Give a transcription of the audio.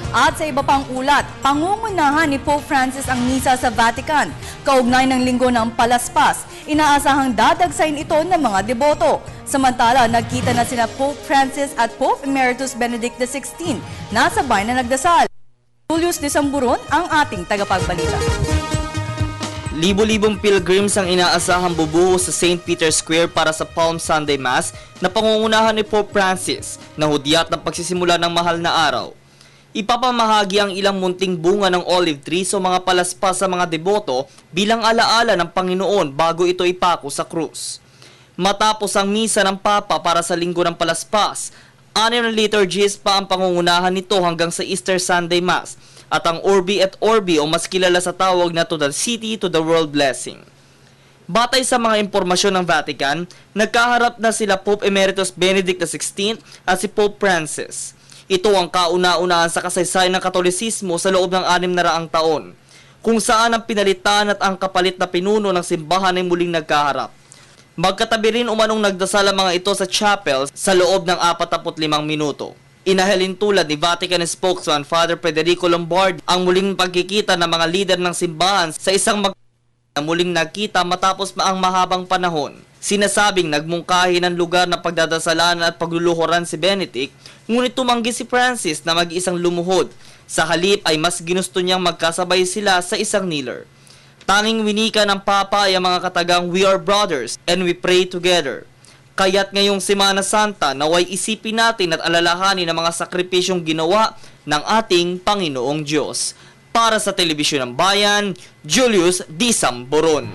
At sa iba pang ulat, pangungunahan ni Pope Francis ang misa sa Vatican. Kaugnay ng linggo ng Palaspas, inaasahang dadagsayin ito ng mga deboto. Samantala, nagkita na sina Pope Francis at Pope Emeritus Benedict XVI na sabay na nagdasal. Julius Disamburon ang ating tagapagbalita. Libo-libong pilgrims ang inaasahang bubuo sa St. Peter's Square para sa Palm Sunday Mass na pangungunahan ni Pope Francis na hudyat ng pagsisimula ng mahal na araw. Ipapamahagi ang ilang munting bunga ng olive tree sa mga palaspas sa mga deboto bilang alaala ng Panginoon bago ito ipako sa krus. Matapos ang misa ng Papa para sa linggo ng palaspas, 6 na liturgies pa ang pangungunahan nito hanggang sa Easter Sunday Mass at ang Urbi et Orbi o mas kilala sa tawag na To the City, to the World Blessing. Batay sa mga impormasyon ng Vatican, nagkaharap na sila Pope Emeritus Benedict XVI at si Pope Francis. Ito ang kauna-unahan sa kasaysayan ng Katolisismo sa loob ng 600 taon, kung saan ang pinalitan at ang kapalit na pinuno ng simbahan ay muling nagkaharap. Magkatabi rin umanong nagdasal ang mga ito sa chapel sa loob ng 45 minuto. Inahalin tulad ni Vatican spokesman Father Federico Lombardi ang muling pagkikita ng mga lider ng simbahan sa isang na muling nagkita matapos ang mahabang panahon. Sinasabing nagmungkahi ng lugar na pagdadasalan at pagluluhuran si Benedict, ngunit tumanggi si Francis na mag-isang lumuhod. Sa halip ay mas ginusto niyang magkasabay sila sa isang kneeler. Tanging winika ng Papa ay ang mga katagang "We are brothers and we pray together." Kaya't ngayong Semana Santa, naway isipin natin at alalahanin ang mga sakripisyong ginawa ng ating Panginoong Diyos. Para sa Telebisyon ng Bayan, Julius Disamboron.